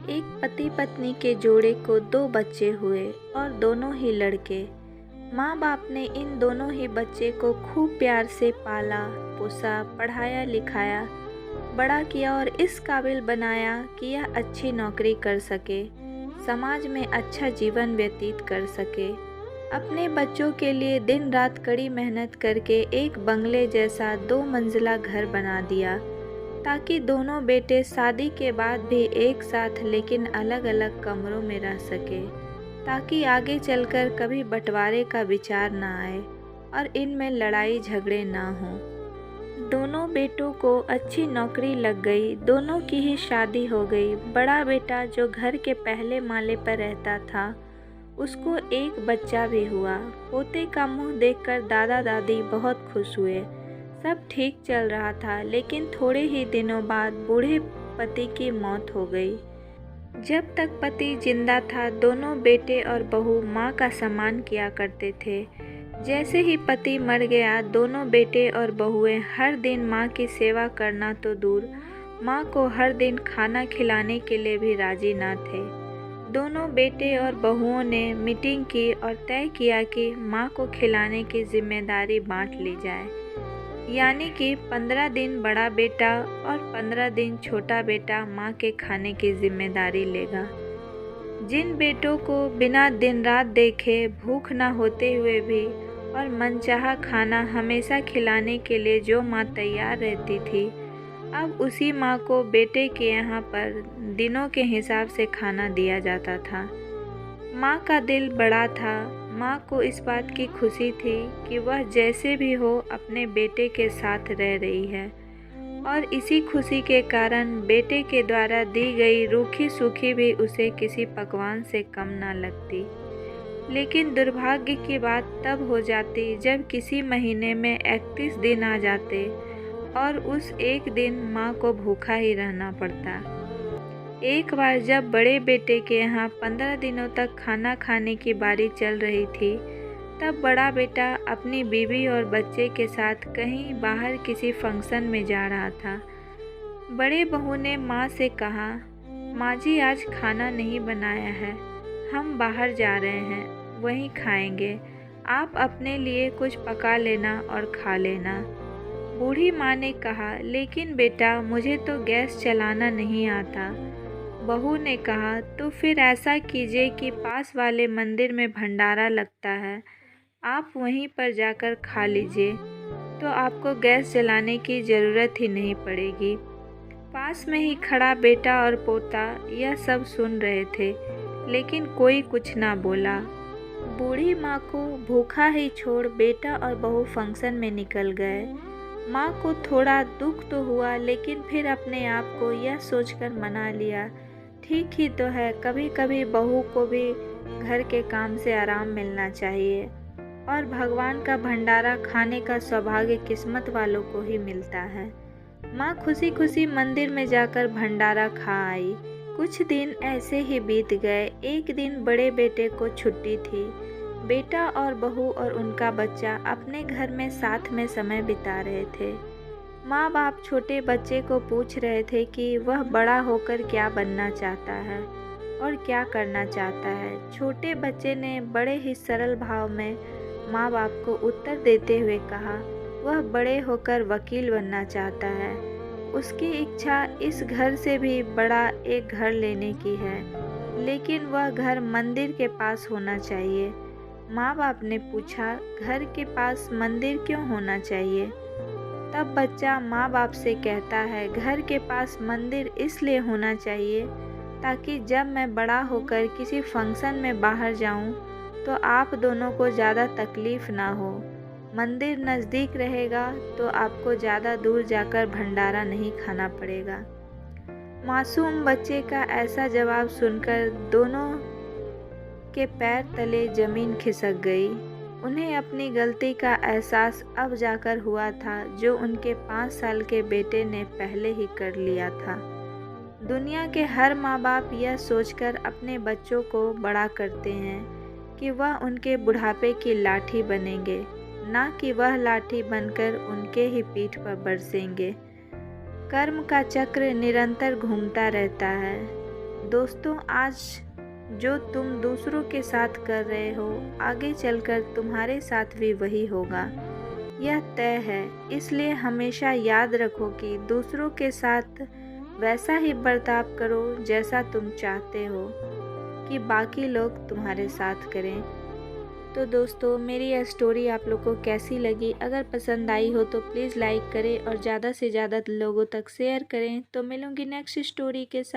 एक पति पत्नी के जोड़े को दो बच्चे हुए और दोनों ही लड़के। माँ बाप ने इन दोनों ही बच्चे को खूब प्यार से पाला पोसा, पढ़ाया लिखाया, बड़ा किया और इस काबिल बनाया कि यह अच्छी नौकरी कर सके, समाज में अच्छा जीवन व्यतीत कर सके। अपने बच्चों के लिए दिन रात कड़ी मेहनत करके एक बंगले जैसा 2 मंजिला घर बना दिया, ताकि दोनों बेटे शादी के बाद भी एक साथ लेकिन अलग अलग कमरों में रह सके, ताकि आगे चलकर कभी बंटवारे का विचार ना आए और इनमें लड़ाई झगड़े ना हों। दोनों बेटों को अच्छी नौकरी लग गई, दोनों की ही शादी हो गई। बड़ा बेटा जो घर के पहले माले पर रहता था, उसको एक बच्चा भी हुआ। पोते का मुंह देखकर दादा दादी बहुत खुश हुए। सब ठीक चल रहा था, लेकिन थोड़े ही दिनों बाद बूढ़े पति की मौत हो गई। जब तक पति जिंदा था, दोनों बेटे और बहू माँ का सम्मान किया करते थे। जैसे ही पति मर गया, दोनों बेटे और बहुएं हर दिन माँ की सेवा करना तो दूर, माँ को हर दिन खाना खिलाने के लिए भी राजी ना थे। दोनों बेटे और बहुओं ने मीटिंग की और तय किया कि माँ को खिलाने की जिम्मेदारी बांट ली जाए, यानी कि 15 दिन बड़ा बेटा और 15 दिन छोटा बेटा माँ के खाने की जिम्मेदारी लेगा। जिन बेटों को बिना दिन रात देखे भूख ना होते हुए भी और मनचाहा खाना हमेशा खिलाने के लिए जो माँ तैयार रहती थी, अब उसी माँ को बेटे के यहाँ पर दिनों के हिसाब से खाना दिया जाता था। माँ का दिल बड़ा था। माँ को इस बात की खुशी थी कि वह जैसे भी हो अपने बेटे के साथ रह रही है, और इसी खुशी के कारण बेटे के द्वारा दी गई रूखी सूखी भी उसे किसी पकवान से कम ना लगती। लेकिन दुर्भाग्य की बात तब हो जाती जब किसी महीने में 31 दिन आ जाते और उस एक दिन माँ को भूखा ही रहना पड़ता। एक बार जब बड़े बेटे के यहाँ 15 दिनों तक खाना खाने की बारी चल रही थी, तब बड़ा बेटा अपनी बीवी और बच्चे के साथ कहीं बाहर किसी फंक्शन में जा रहा था। बड़े बहू ने माँ से कहा, माँ जी आज खाना नहीं बनाया है, हम बाहर जा रहे हैं, वहीं खाएंगे, आप अपने लिए कुछ पका लेना और खा लेना। बूढ़ी माँ ने कहा, लेकिन बेटा मुझे तो गैस चलाना नहीं आता। बहू ने कहा, तो फिर ऐसा कीजिए कि पास वाले मंदिर में भंडारा लगता है, आप वहीं पर जाकर खा लीजिए, तो आपको गैस जलाने की ज़रूरत ही नहीं पड़ेगी। पास में ही खड़ा बेटा और पोता यह सब सुन रहे थे, लेकिन कोई कुछ ना बोला। बूढ़ी माँ को भूखा ही छोड़ बेटा और बहू फंक्शन में निकल गए। माँ को थोड़ा दुख तो हुआ, लेकिन फिर अपने आप को यह सोचकर मना लिया, ठीक ही तो है, कभी कभी बहू को भी घर के काम से आराम मिलना चाहिए, और भगवान का भंडारा खाने का सौभाग्य किस्मत वालों को ही मिलता है। माँ खुशी खुशी मंदिर में जाकर भंडारा खा आई। कुछ दिन ऐसे ही बीत गए। एक दिन बड़े बेटे को छुट्टी थी। बेटा और बहू और उनका बच्चा अपने घर में साथ में समय बिता रहे थे। माँ बाप छोटे बच्चे को पूछ रहे थे कि वह बड़ा होकर क्या बनना चाहता है और क्या करना चाहता है। छोटे बच्चे ने बड़े ही सरल भाव में माँ बाप को उत्तर देते हुए कहा, वह बड़े होकर वकील बनना चाहता है। उसकी इच्छा इस घर से भी बड़ा एक घर लेने की है, लेकिन वह घर मंदिर के पास होना चाहिए। माँ बाप ने पूछा, घर के पास मंदिर क्यों होना चाहिए? तब बच्चा माँ बाप से कहता है, घर के पास मंदिर इसलिए होना चाहिए ताकि जब मैं बड़ा होकर किसी फंक्शन में बाहर जाऊं, तो आप दोनों को ज़्यादा तकलीफ़ ना हो। मंदिर नज़दीक रहेगा तो आपको ज़्यादा दूर जाकर भंडारा नहीं खाना पड़ेगा। मासूम बच्चे का ऐसा जवाब सुनकर दोनों के पैर तले ज़मीन खिसक गई। उन्हें अपनी गलती का एहसास अब जाकर हुआ था, जो उनके 5 साल के बेटे ने पहले ही कर लिया था। दुनिया के हर माँ बाप यह सोचकर अपने बच्चों को बड़ा करते हैं कि वह उनके बुढ़ापे की लाठी बनेंगे, ना कि वह लाठी बनकर उनके ही पीठ पर बरसेंगे। कर्म का चक्र निरंतर घूमता रहता है। दोस्तों, आज जो तुम दूसरों के साथ कर रहे हो, आगे चलकर तुम्हारे साथ भी वही होगा। यह तय है। इसलिए हमेशा याद रखो कि दूसरों के साथ वैसा ही बर्ताव करो जैसा तुम चाहते हो कि बाकी लोग तुम्हारे साथ करें। तो दोस्तों, मेरी यह स्टोरी आप लोग को कैसी लगी? अगर पसंद आई हो तो प्लीज़ लाइक करें और ज़्यादा से ज़्यादा लोगों तक शेयर करें। तो मिलूँगी नेक्स्ट स्टोरी के साथ।